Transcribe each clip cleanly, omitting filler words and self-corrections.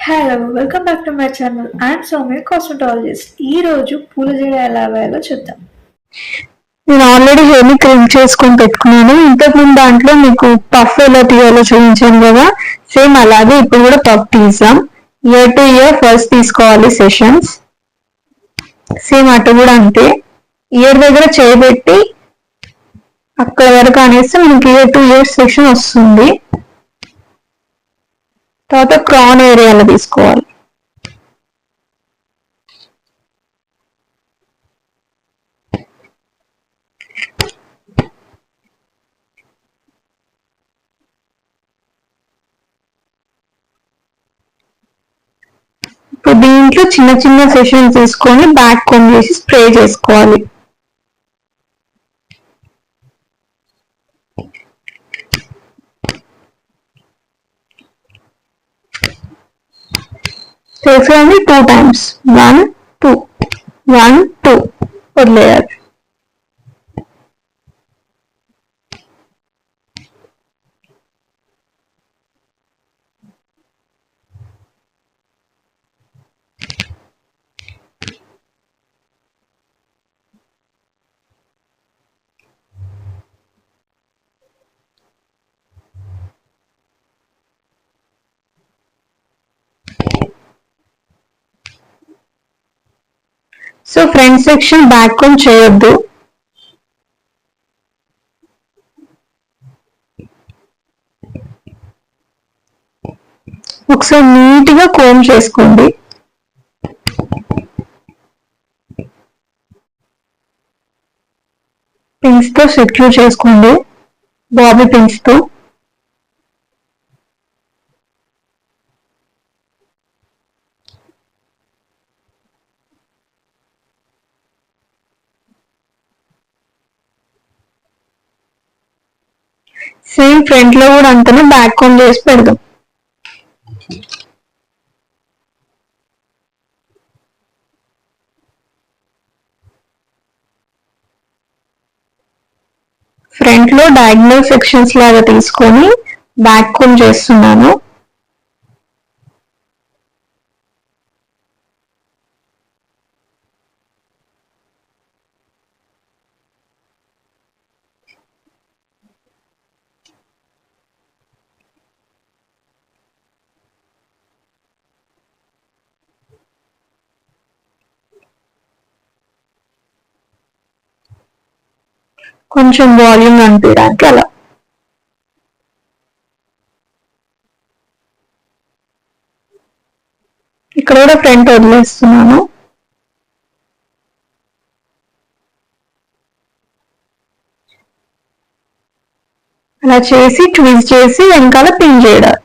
Hello welcome back to my channel. I'm Soumya, cosmetologist. ఈ రోజు పూల జడ ఎలా వేయాలో చూద్దాం. నేను ఆల్రెడీ హెయిర్ ని క్లీన్ చేసుకొని పెట్టుకున్నాను. ఇంతకుముందు దాంట్లో మీకు పఫ్ ఎలా తీయాలో చూపించాను కదా, సేమ్ అలాగే ఇప్పుడు కూడా పఫ్ తీసాం. ఇయర్ టు ఇయర్ ఫస్ట్ తీసుకోవాలి సెషన్స్. సేమ్ అటు కూడా అంతే, ఇయర్ దగ్గర చేయబెట్టి అక్కడ వరకు అనేసి మనకి ఇయర్ టు ఇయర్ సెషన్ వస్తుంది. తర్వాత క్రాన్ ఏరియాలో తీసుకోవాలి. ఇప్పుడు దీంట్లో చిన్న చిన్న సెషన్స్ తీసుకొని బ్యాక్ కోమ్ చేసి స్ప్రే చేసుకోవాలి. చేసేయండి 2 times. 1 2 1 2 వదిలేయాలి. So front section back comb చేయొద్దు. ఒకసారి నీట్ గా కోమ్ చేసుకోండి. పిన్స్ తో సెక్యూర్ చేసుకోండి, బాబీ పిన్స్ తో. సేమ్ ఫ్రంట్ లో కూడా అంతనే బ్యాక్ కోమ్ చేసి పెడదాం. ఫ్రంట్ లో డయాగ్నల్ సెక్షన్స్ లాగా తీసుకొని బ్యాక్ కోమ్ చేస్తున్నాను. కొంచెం వాల్యూమ్ అనిపించడానికి అలా. ఇక్కడ కూడా ఫ్రంట్ వదిలేస్తున్నాను. అలా చేసి ట్విస్ట్ చేసి వెనకాల పిన్ చేయడం.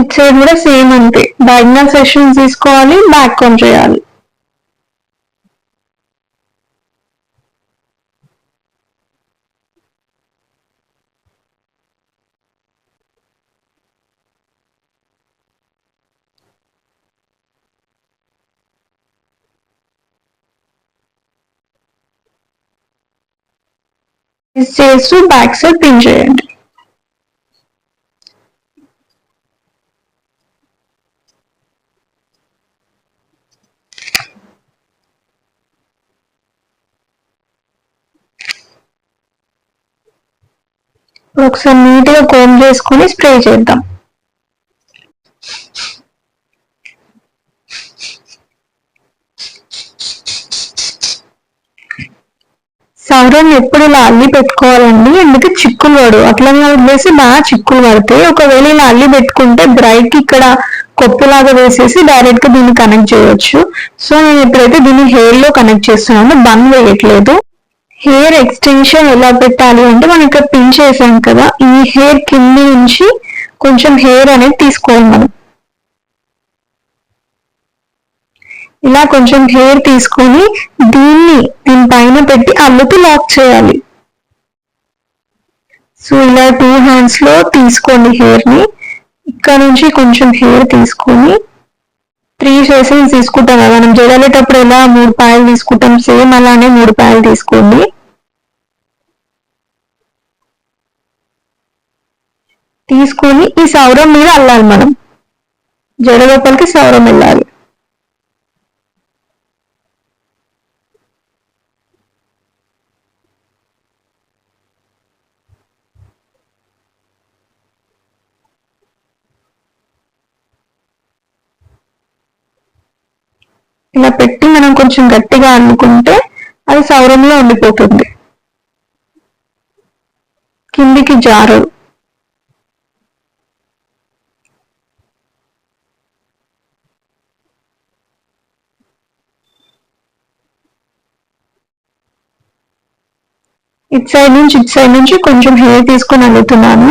ఇటు సైడ్ కూడా సేమ్ అంతే, డయాగ్నల్ సెక్షన్స్ తీసుకోవాలి, బ్యాక్ కోమ్ చేయాలి. చేస్తూ బ్యాక్ సైడ్ పిన్ చేయండి. ఒకసారి నీట్ గా కోమ్ చేసుకొని స్ప్రే చేద్దాం. సౌరన్ ఎప్పుడు ఇలా అల్లి పెట్టుకోవాలండి, ఎందుకు చిక్కులు పడు. అట్లనే వదిలేసి బాగా చిక్కులు పడతాయి. ఒకవేళ ఇలా అల్లి పెట్టుకుంటే బ్రైట్ కి ఇక్కడ కొప్పులాగా వేసేసి డైరెక్ట్ గా దీన్ని కనెక్ట్ చేయొచ్చు. సో నేను ఇప్పుడైతే దీన్ని హెయిర్ లో కనెక్ట్ చేస్తున్నాను, బన్ వేయట్లేదు. హెయిర్ ఎక్స్టెన్షన్ ఎలా పెట్టాలి అంటే, మనం ఇక్కడ పిన్ చేసాం కదా, ఈ హెయిర్ కింద నుంచి కొంచెం హెయిర్ అనేది తీసుకోవాలి మనం. ఇలా కొంచెం హెయిర్ తీసుకొని దీని పైన పెట్టి అల్లుతూ లాక్ చేయాలి. సో ఇలా 2 hands లో తీసుకోండి హెయిర్ ని. ఇక్కడ నుంచి కొంచెం హెయిర్ తీసుకొని 3 సెషన్స్ తీసుకుంటాం కదా మనం జడలేటప్పుడు ఎలా 3 పాయలు తీసుకుంటాం సేమ్ అలానే 3 పాయలు తీసుకోండి. తీసుకొని ఈ సౌరం మీద అల్లాలి, మనం జడ లోపలికి సౌరం వెళ్ళాలి. ఇలా పెట్టి మనం కొంచెం గట్టిగా అల్లుకుంటే అది సౌరంలో ఉండిపోతుంది, కిందికి జారు. ఇటు సైడ్ నుంచి కొంచెం హెయిర్ తీసుకొని అల్లుతున్నాను.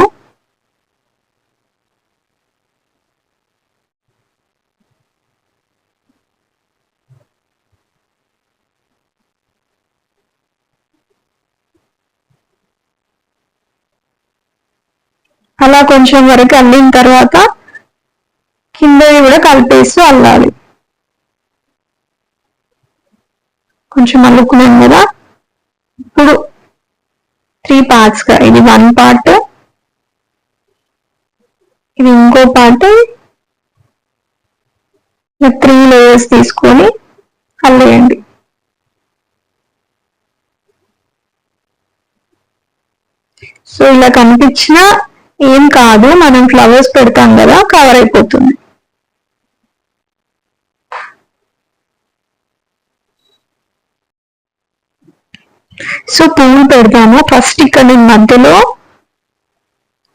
అలా కొంచెం వరకు అల్లిన తర్వాత కిందవి కూడా కలిపేస్తూ అల్లాలి. కొంచెం అల్లుకున్నాం కదా, ఇప్పుడు 3 parts గా, ఇది 1 part, ఇది ఇంకో పార్ట్, 3 layers తీసుకొని అల్లేయండి. సో ఇలా కనిపించినా ఏం కాదు, మనం ఫ్లవర్స్ పెడతాం కదా, కవర్ అయిపోతుంది. సో పువ్వులు పెడతాము. ఫస్ట్ ఇక్కడ నేను మధ్యలో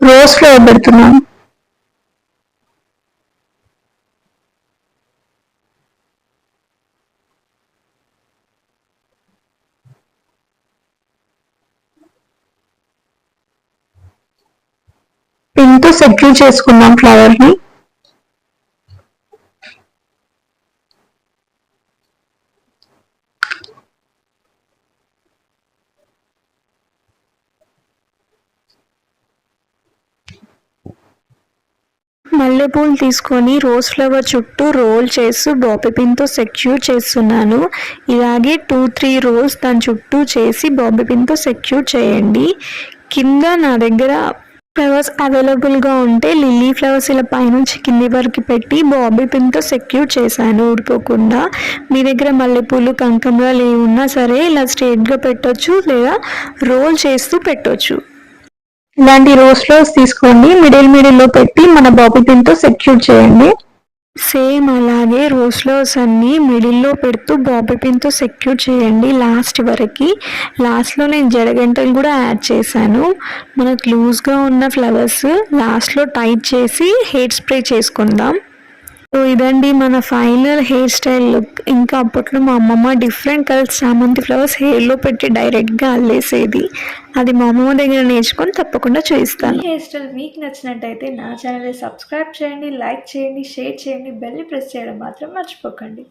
రోజ్ ఫ్లవర్ పెడుతున్నాను. పిన్తో సెక్యూర్ చేసుకున్నాం ఫ్లవర్ ని. మల్లెపూలు తీసుకొని రోజ్ ఫ్లవర్ చుట్టూ రోల్ చేస్తూ బాబీ పిన్తో సెక్యూర్ చేస్తున్నాను. ఇలాగే 2-3 రోల్స్ దాని చుట్టూ చేసి బాబీ పిన్తో సెక్యూర్ చేయండి. కింద నా దగ్గర ఫ్లవర్స్ అవైలబుల్గా ఉంటే లిల్లీ ఫ్లవర్స్ ఇలా పైనుంచి కింది వరకు పెట్టి బాబీ పిన్తో సెక్యూర్ చేశాను ఊడిపోకుండా. మీ దగ్గర మల్లెపూలు కనకాంబరాలు ఏమి ఉన్నా సరే ఇలా స్ట్రేట్గా పెట్టొచ్చు, లేదా రోల్ చేస్తూ పెట్టొచ్చు. ఇలాంటి రోజ్ ఫ్లవర్స్ తీసుకోండి, మిడిల్లో పెట్టి మన బాబీ పిన్తో సెక్యూర్ చేయండి. సేమ్ అలాగే రోజ్ ఫ్లవర్స్ అన్ని మిడిల్లో పెడుతూ బాబీ పిన్తో సెక్యూర్ చేయండి లాస్ట్ వరకు. లాస్ట్లో నేను జడగంటలు కూడా యాడ్ చేశాను. మనకు లూజ్గా ఉన్న ఫ్లవర్స్ లాస్ట్లో టైట్ చేసి హెయిర్ స్ప్రే చేసుకుందాం. సో ఇదండి మన ఫైనల్ హెయిర్ స్టైల్ లుక్. ఇంకా అప్పట్లో మా అమ్మమ్మ డిఫరెంట్ కలర్స్ చామంతి ఫ్లవర్స్ హెయిర్లో పెట్టి డైరెక్ట్గా అల్లేసేది. అది మా అమ్మమ్మ దగ్గర నేర్చుకొని తప్పకుండా చూపిస్తాను. హెయిర్ స్టైల్ మీకు నచ్చినట్టయితే నా ఛానల్ని సబ్స్క్రైబ్ చేయండి, లైక్ చేయండి, షేర్ చేయండి, బెల్ ప్రెస్ చేయడం మాత్రం మర్చిపోకండి.